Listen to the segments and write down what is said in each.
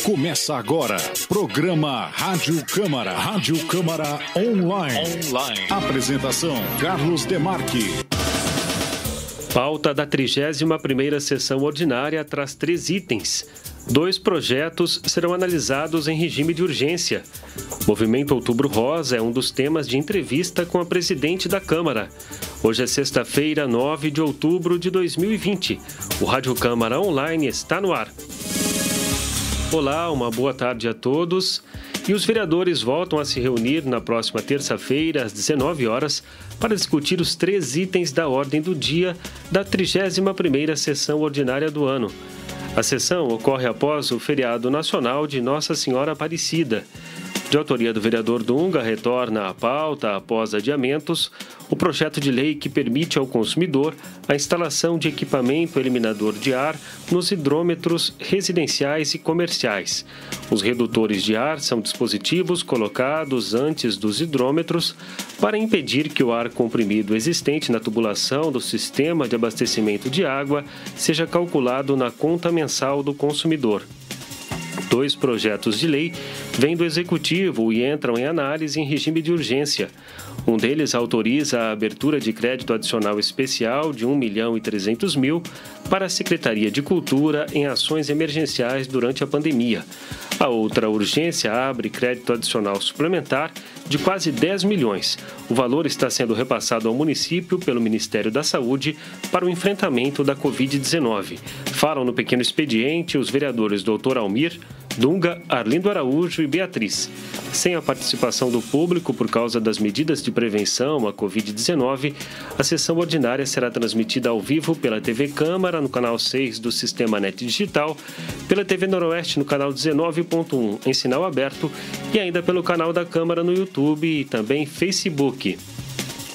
Começa agora, programa Rádio Câmara. Rádio Câmara Online. Apresentação, Carlos Demarque. Pauta da 31ª sessão ordinária traz 3 itens. 2 projetos serão analisados em regime de urgência. Movimento Outubro Rosa é um dos temas de entrevista com a presidente da Câmara. Hoje é sexta-feira, 9 de outubro de 2020. O Rádio Câmara Online está no ar. Olá, uma boa tarde a todos. E os vereadores voltam a se reunir na próxima terça-feira, às 19 horas, para discutir os 3 itens da ordem do dia da 31ª sessão ordinária do ano. A sessão ocorre após o feriado nacional de Nossa Senhora Aparecida. De autoria do vereador Dunga, retorna à pauta, após adiamentos, o projeto de lei que permite ao consumidor a instalação de equipamento eliminador de ar nos hidrômetros residenciais e comerciais. Os redutores de ar são dispositivos colocados antes dos hidrômetros para impedir que o ar comprimido existente na tubulação do sistema de abastecimento de água seja calculado na conta mensal do consumidor. 2 projetos de lei vêm do Executivo e entram em análise em regime de urgência. Um deles autoriza a abertura de crédito adicional especial de R$ 1.300.000 para a Secretaria de Cultura em ações emergenciais durante a pandemia. A outra urgência abre crédito adicional suplementar de quase 10 milhões. O valor está sendo repassado ao município pelo Ministério da Saúde para o enfrentamento da Covid-19. Falam no pequeno expediente os vereadores Dr. Almir, Dunga, Arlindo Araújo e Beatriz. Sem a participação do público por causa das medidas de prevenção à Covid-19, a sessão ordinária será transmitida ao vivo pela TV Câmara, no canal 6 do Sistema NET Digital, pela TV Noroeste no canal 19.1 em sinal aberto e ainda pelo canal da Câmara no YouTube e também Facebook.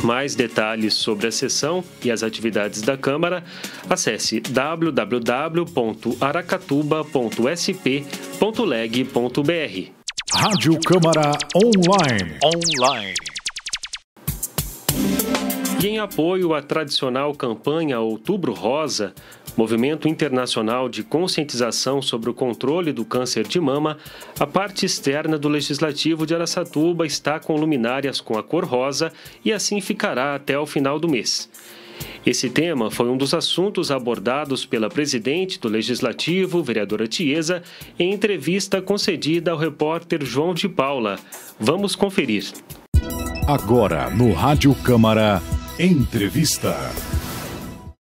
Mais detalhes sobre a sessão e as atividades da Câmara, acesse www.aracatuba.sp.leg.br. Rádio Câmara Online. E em apoio à tradicional campanha Outubro Rosa, movimento internacional de conscientização sobre o controle do câncer de mama, a parte externa do Legislativo de Araçatuba está com luminárias com a cor rosa e assim ficará até o final do mês. Esse tema foi um dos assuntos abordados pela presidente do Legislativo, vereadora Tiesa, em entrevista concedida ao repórter João de Paula. Vamos conferir. Agora, no Rádio Câmara, entrevista.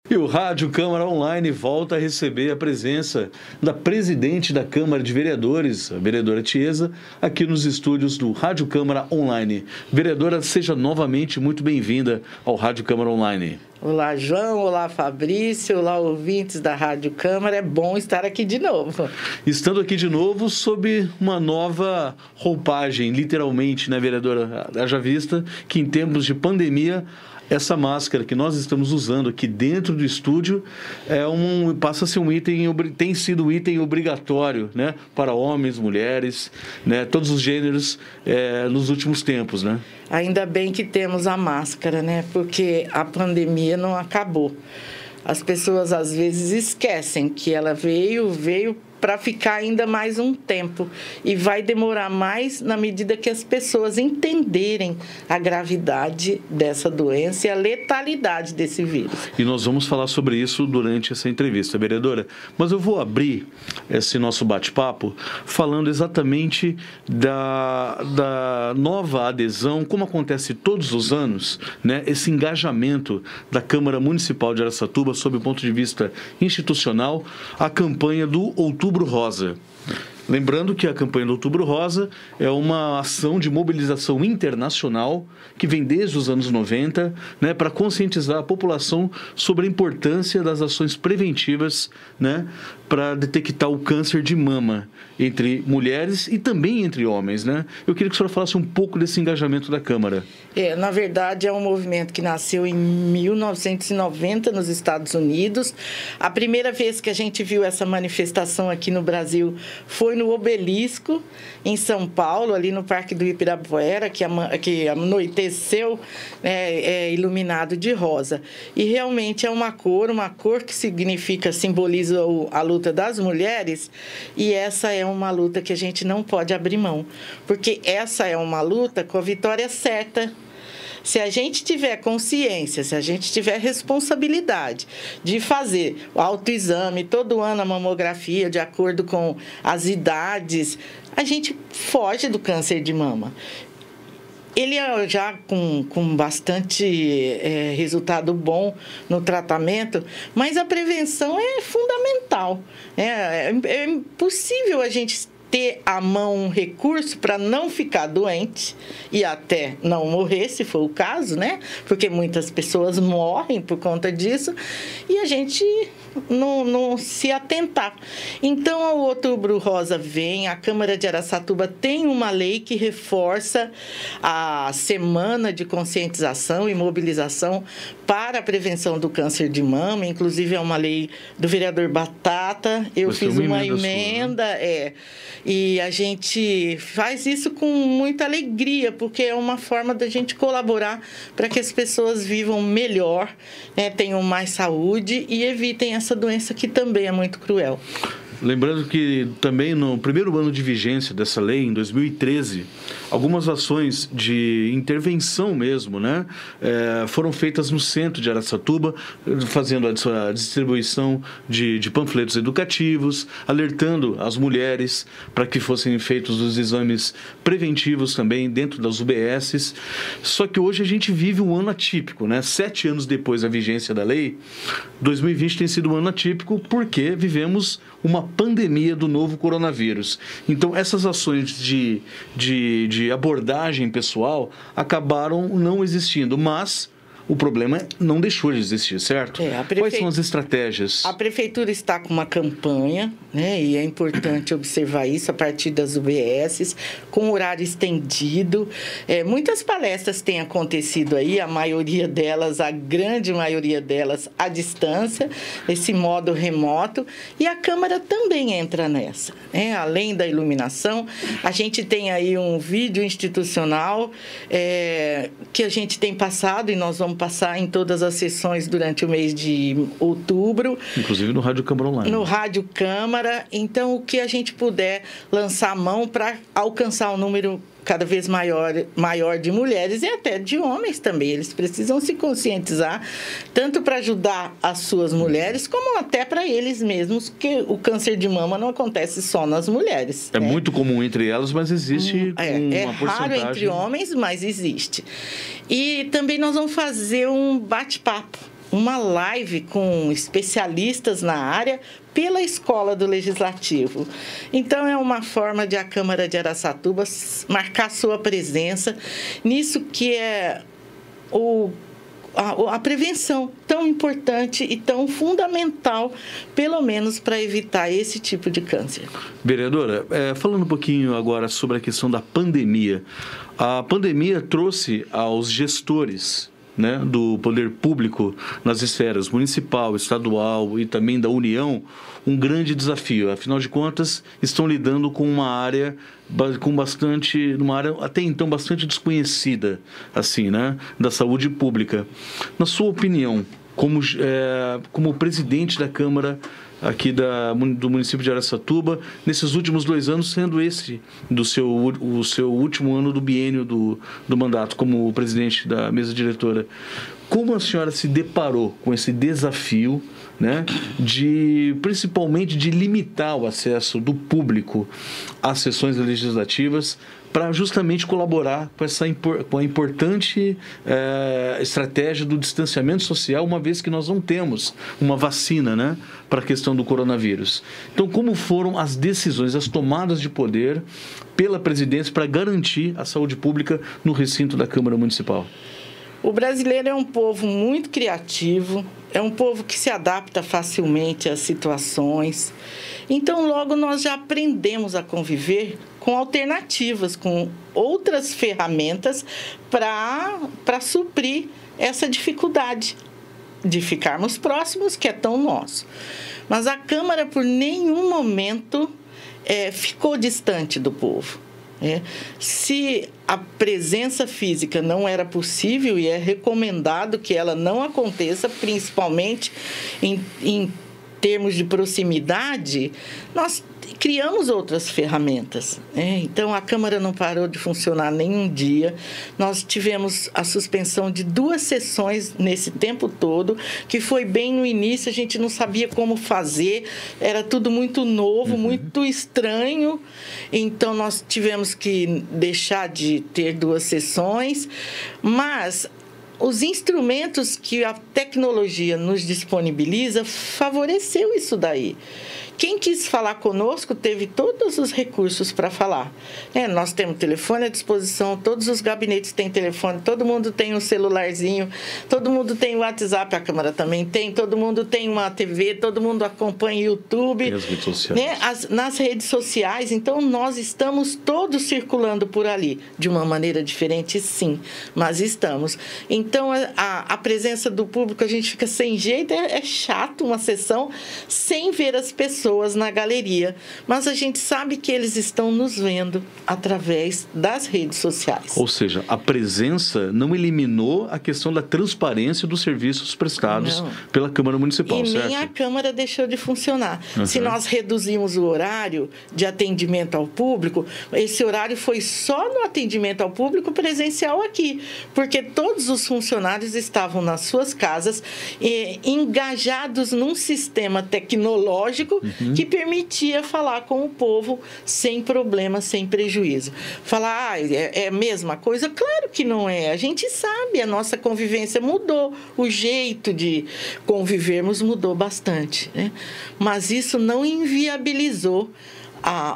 E o Rádio Câmara Online volta a receber a presença da presidente da Câmara de Vereadores, a vereadora Tiesa, aqui nos estúdios do Rádio Câmara Online. Vereadora, seja novamente muito bem-vinda ao Rádio Câmara Online. Olá, João. Olá, Fabrício. Olá, ouvintes da Rádio Câmara. É bom estar aqui de novo. Estando aqui de novo sob uma nova roupagem, literalmente, né, vereadora? Haja vista que em tempos de pandemia, essa máscara que nós estamos usando aqui dentro do estúdio passa a ser um item, tem sido um item obrigatório, né, para homens, mulheres, né, todos os gêneros nos últimos tempos, né? Ainda bem que temos a máscara, né? Porque a pandemia não acabou. As pessoas às vezes esquecem que ela veio para ficar ainda mais um tempo e vai demorar mais na medida que as pessoas entenderem a gravidade dessa doença e a letalidade desse vírus. E nós vamos falar sobre isso durante essa entrevista, vereadora. Mas eu vou abrir esse nosso bate-papo falando exatamente da nova adesão, como acontece todos os anos, né, esse engajamento da Câmara Municipal de Araçatuba sob o ponto de vista institucional, a campanha do Outubro Rosa. Lembrando que a campanha do Outubro Rosa é uma ação de mobilização internacional que vem desde os anos 90, né, para conscientizar a população sobre a importância das ações preventivas, né, para detectar o câncer de mama entre mulheres e também entre homens, né? Eu queria que a senhora falasse um pouco desse engajamento da Câmara. Na verdade, é um movimento que nasceu em 1990 nos Estados Unidos. A primeira vez que a gente viu essa manifestação aqui no Brasil foi foi no Obelisco, em São Paulo, ali no Parque do Ibirapuera, que anoiteceu iluminado de rosa. E realmente é uma cor que simboliza a luta das mulheres, e essa é uma luta que a gente não pode abrir mão, porque essa é uma luta com a vitória certa. Se a gente tiver consciência, se a gente tiver responsabilidade de fazer o autoexame, todo ano a mamografia, de acordo com as idades, a gente foge do câncer de mama. Ele é já com bastante resultado bom no tratamento, mas a prevenção é fundamental. É impossível a gente ter à mão um recurso para não ficar doente e até não morrer, se for o caso, né? Porque muitas pessoas morrem por conta disso e a gente não se atentar. Então, o Outubro Rosa vem, a Câmara de Araçatuba tem uma lei que reforça a semana de conscientização e mobilização para a prevenção do câncer de mama, inclusive é uma lei do vereador Batata, eu fiz uma emenda, e a gente faz isso com muita alegria, porque é uma forma da gente colaborar para que as pessoas vivam melhor, né, tenham mais saúde e evitem essa doença que também é muito cruel. Lembrando que também no primeiro ano de vigência dessa lei, em 2013, algumas ações de intervenção mesmo, né, foram feitas no centro de Araçatuba, fazendo a distribuição de panfletos educativos, alertando as mulheres para que fossem feitos os exames preventivos também dentro das UBSs. Só que hoje a gente vive um ano atípico, né? 7 anos depois da vigência da lei, 2020 tem sido um ano atípico porque vivemos uma pandemia do novo coronavírus. Então, essas ações de abordagem pessoal acabaram não existindo, mas o problema não deixou de existir, certo? Quais são as estratégias? A Prefeitura está com uma campanha, né, e é importante observar isso a partir das UBSs, com horário estendido. Muitas palestras têm acontecido aí, a maioria delas, a grande maioria delas, à distância, esse modo remoto, e a Câmara também entra nessa. Além da iluminação, a gente tem aí um vídeo institucional que a gente tem passado e nós vamos passar em todas as sessões durante o mês de outubro. Inclusive no Rádio Câmara Online. No Rádio Câmara. Então, o que a gente puder lançar a mão para alcançar um número cada vez maior de mulheres e até de homens também. Eles precisam se conscientizar, tanto para ajudar as suas mulheres, como até para eles mesmos, que o câncer de mama não acontece só nas mulheres. É muito comum entre elas, mas existe uma porcentagem... raro entre homens, mas existe. E também nós vamos fazer um bate-papo, uma live com especialistas na área pela Escola do Legislativo. Então, é uma forma de a Câmara de Araçatuba marcar sua presença nisso que é a prevenção tão importante e tão fundamental, pelo menos para evitar esse tipo de câncer. Vereadora, falando um pouquinho agora sobre a questão da pandemia. A pandemia trouxe aos gestores, né, do poder público nas esferas municipal, estadual e também da União, um grande desafio. Afinal de contas, estão lidando com uma área até então bastante desconhecida, assim, né, da saúde pública. Na sua opinião, como presidente da Câmara aqui do município de Araçatuba, nesses últimos 2 anos, sendo esse o seu último ano do biênio do mandato como presidente da mesa diretora, como a senhora se deparou com esse desafio, né, principalmente de limitar o acesso do público às sessões legislativas, para justamente colaborar com a importante estratégia do distanciamento social, uma vez que nós não temos uma vacina, né, para a questão do coronavírus. Então, como foram as decisões, as tomadas de poder pela presidência para garantir a saúde pública no recinto da Câmara Municipal? O brasileiro é um povo muito criativo, é um povo que se adapta facilmente às situações. Então, logo nós já aprendemos a conviver com alternativas, com outras ferramentas para suprir essa dificuldade de ficarmos próximos, que é tão nosso. Mas a Câmara, por nenhum momento, ficou distante do povo. Se a presença física não era possível e é recomendado que ela não aconteça, principalmente em termos de proximidade, nós criamos outras ferramentas. Então, a Câmara não parou de funcionar nenhum dia. Nós tivemos a suspensão de 2 sessões nesse tempo todo, que foi bem no início, a gente não sabia como fazer, era tudo muito novo, muito estranho. Então, nós tivemos que deixar de ter 2 sessões, mas os instrumentos que a tecnologia nos disponibiliza favoreceu isso daí. Quem quis falar conosco teve todos os recursos para falar. Nós temos telefone à disposição, todos os gabinetes têm telefone, todo mundo tem um celularzinho, todo mundo tem o WhatsApp, a Câmara também tem, todo mundo tem uma TV, todo mundo acompanha o YouTube. E as redes sociais. Nas redes sociais, então nós estamos todos circulando por ali. De uma maneira diferente, sim, mas estamos. Então, a presença do público, a gente fica sem jeito, é chato uma sessão sem ver as pessoas na galeria, mas a gente sabe que eles estão nos vendo através das redes sociais. Ou seja, a presença não eliminou a questão da transparência dos serviços prestados pela Câmara Municipal, e certo? Nem a Câmara deixou de funcionar. Se nós reduzimos o horário de atendimento ao público, esse horário foi só no atendimento ao público presencial aqui, porque todos os funcionários estavam nas suas casas, engajados num sistema tecnológico que permitia falar com o povo sem problema, sem prejuízo. Falar, é a mesma coisa? Claro que não é. A gente sabe, a nossa convivência mudou, o jeito de convivermos mudou bastante, Mas isso não inviabilizou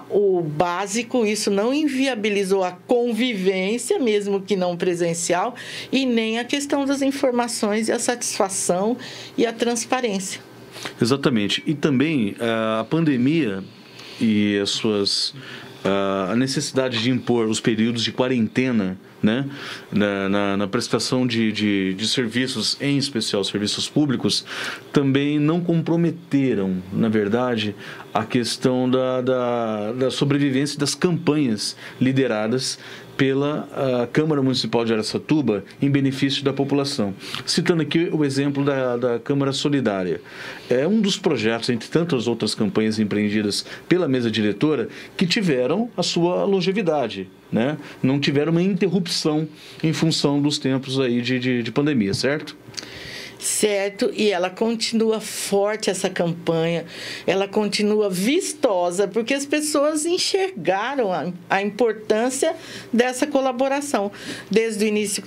o básico, isso não inviabilizou a convivência, mesmo que não presencial, e nem a questão das informações e a satisfação e a transparência. Exatamente. E também a pandemia e a necessidade de impor os períodos de quarentena, na prestação de serviços, em especial serviços públicos, também não comprometeram, na verdade, a questão da sobrevivência das campanhas lideradas pela Câmara Municipal de Araçatuba em benefício da população. Citando aqui o exemplo da Câmara Solidária. É um dos projetos, entre tantas outras campanhas empreendidas pela mesa diretora, que tiveram a sua longevidade, Não tiveram uma interrupção em função dos tempos aí de pandemia, certo? Certo, e ela continua forte, essa campanha, ela continua vistosa, porque as pessoas enxergaram a importância dessa colaboração. Desde o início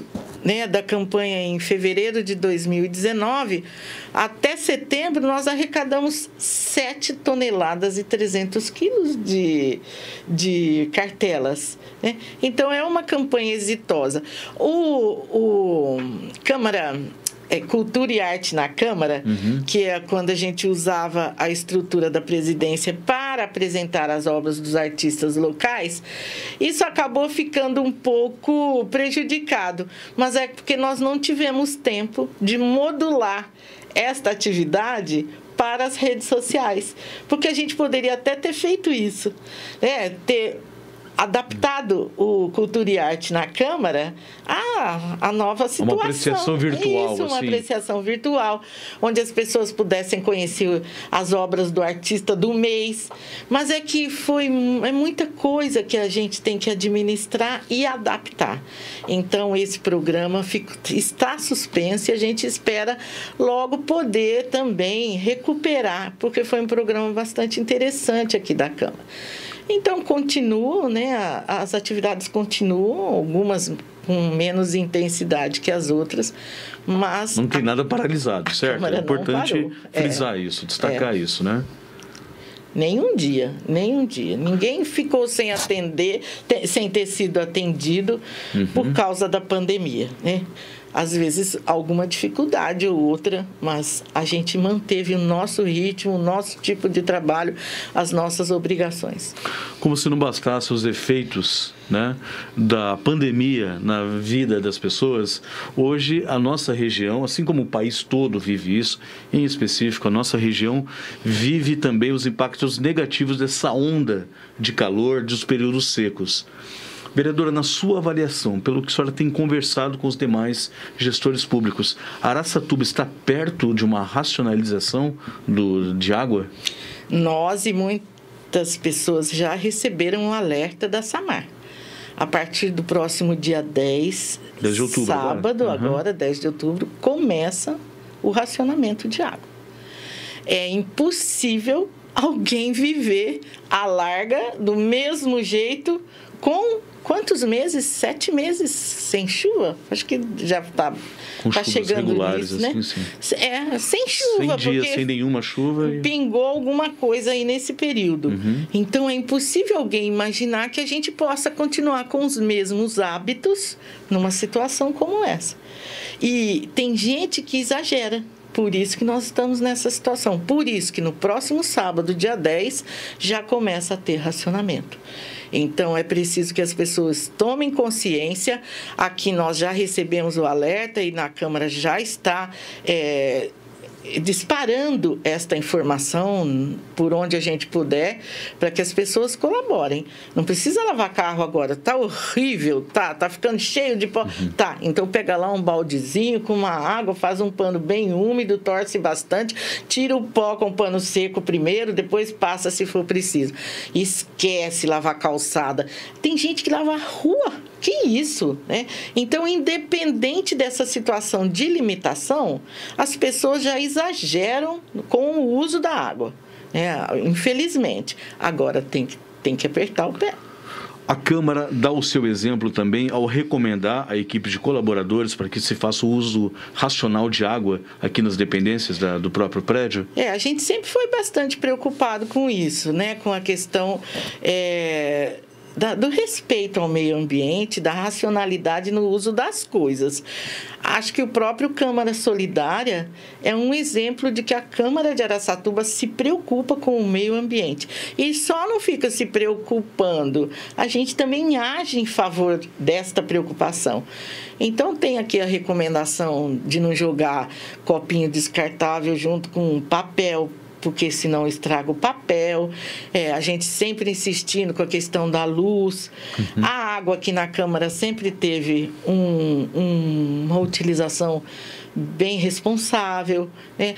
da campanha, em fevereiro de 2019, até setembro, nós arrecadamos 7 toneladas e 300 quilos de cartelas. Então, é uma campanha exitosa. O Câmara... Cultura e Arte na Câmara, que é quando a gente usava a estrutura da presidência para apresentar as obras dos artistas locais, isso acabou ficando um pouco prejudicado, mas é porque nós não tivemos tempo de modular esta atividade para as redes sociais, porque a gente poderia até ter feito isso, ter adaptado o Cultura e Arte na Câmara à nova situação. Uma apreciação virtual. Isso, uma apreciação virtual, onde as pessoas pudessem conhecer as obras do artista do mês. Mas é que é muita coisa que a gente tem que administrar e adaptar. Então, esse programa está suspenso e a gente espera logo poder também recuperar, porque foi um programa bastante interessante aqui da Câmara. Então, continuam, as atividades continuam, algumas com menos intensidade que as outras, mas... Não tem nada paralisado, certo? É importante frisar isso, destacar isso, Nenhum dia. Ninguém ficou sem atender, sem ter sido atendido por causa da pandemia, às vezes alguma dificuldade ou outra, mas a gente manteve o nosso ritmo, o nosso tipo de trabalho, as nossas obrigações. Como se não bastasse os efeitos, né, da pandemia na vida das pessoas, hoje a nossa região, assim como o país todo vive isso, em específico a nossa região vive também os impactos negativos dessa onda de calor, dos períodos secos. Vereadora, na sua avaliação, pelo que a senhora tem conversado com os demais gestores públicos, Araçatuba está perto de uma racionalização de água? Nós e muitas pessoas já receberam um alerta da Samar. A partir do próximo dia 10 de outubro, sábado, agora 10 de outubro, começa o racionamento de água. É impossível alguém viver à larga do mesmo jeito com quantos meses? 7 meses sem chuva? Acho que já está chegando nisso, né? Assim, sim. Sem chuva. 100 dias sem nenhuma chuva. Pingou alguma coisa aí nesse período. Então, é impossível alguém imaginar que a gente possa continuar com os mesmos hábitos numa situação como essa. E tem gente que exagera. Por isso que nós estamos nessa situação. Por isso que no próximo sábado, dia 10, já começa a ter racionamento. Então, é preciso que as pessoas tomem consciência. Aqui nós já recebemos o alerta e na Câmara já está disparando esta informação por onde a gente puder, para que as pessoas colaborem. Não precisa lavar carro agora, tá horrível, tá ficando cheio de pó. Tá, então pega lá um baldezinho com uma água, faz um pano bem úmido, torce bastante, tira o pó com o pano seco primeiro, depois passa se for preciso. Esquece lavar calçada. Tem gente que lava a rua. Que isso, né? Então, independente dessa situação de limitação, as pessoas já exageram com o uso da água, né? Infelizmente. Agora, tem que apertar o pé. A Câmara dá o seu exemplo também ao recomendar a equipe de colaboradores para que se faça o uso racional de água aqui nas dependências do próprio prédio? A gente sempre foi bastante preocupado com isso, né? Com a questão do respeito ao meio ambiente, da racionalidade no uso das coisas. Acho que o próprio Câmara Solidária é um exemplo de que a Câmara de Araçatuba se preocupa com o meio ambiente. E só não fica se preocupando, a gente também age em favor desta preocupação. Então, tem aqui a recomendação de não jogar copinho descartável junto com papel, porque senão estraga o papel. A gente sempre insistindo com a questão da luz. A água aqui na Câmara sempre teve uma utilização bem responsável, né?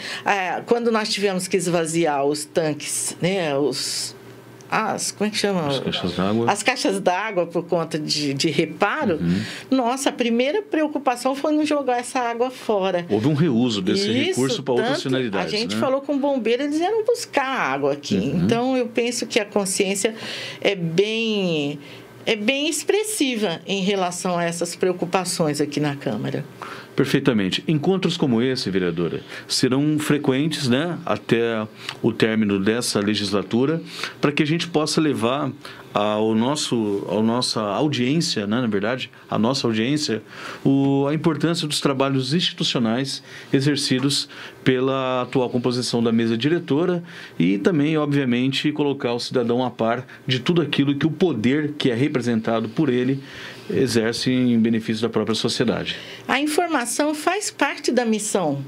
Quando nós tivemos que esvaziar os tanques, né, como é que chama? As caixas d'água. As caixas d'água por conta de reparo. Nossa, a primeira preocupação foi não jogar essa água fora. Houve um reuso desse recurso para outras finalidades. A gente falou com o bombeiro, eles vieram buscar água aqui. Então, eu penso que a consciência é bem expressiva em relação a essas preocupações aqui na Câmara. Perfeitamente. Encontros como esse, vereadora, serão frequentes, né, até o término dessa legislatura, para que a gente possa levar a nossa audiência, né, na verdade, a nossa audiência, a importância dos trabalhos institucionais exercidos pela atual composição da mesa diretora e também, obviamente, colocar o cidadão a par de tudo aquilo que o poder que é representado por ele exerce em benefício da própria sociedade. A informação faz parte da missão.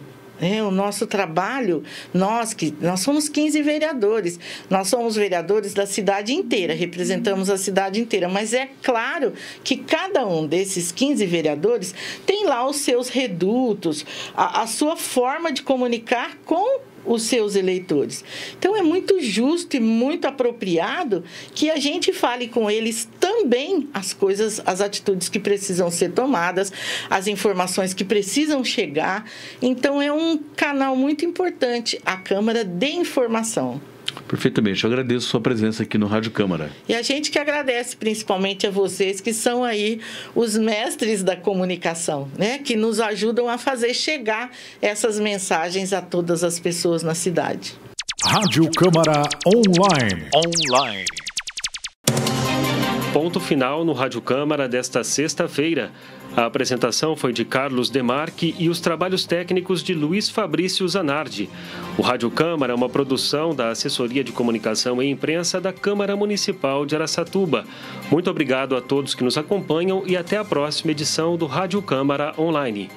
O nosso trabalho, nós somos 15 vereadores, nós somos vereadores da cidade inteira, representamos a cidade inteira, mas é claro que cada um desses 15 vereadores tem lá os seus redutos, a sua forma de comunicar com os seus eleitores. Então, é muito justo e muito apropriado que a gente fale com eles também as atitudes que precisam ser tomadas, as informações que precisam chegar. Então, é um canal muito importante, a Câmara de Informação. Perfeitamente. Eu agradeço a sua presença aqui no Rádio Câmara. E a gente que agradece principalmente a vocês que são aí os mestres da comunicação, né? Que nos ajudam a fazer chegar essas mensagens a todas as pessoas na cidade. Rádio Câmara Online. Ponto final no Rádio Câmara desta sexta-feira. A apresentação foi de Carlos Demarque e os trabalhos técnicos de Luiz Fabrício Zanardi. O Rádio Câmara é uma produção da Assessoria de Comunicação e Imprensa da Câmara Municipal de Araçatuba. Muito obrigado a todos que nos acompanham e até a próxima edição do Rádio Câmara Online.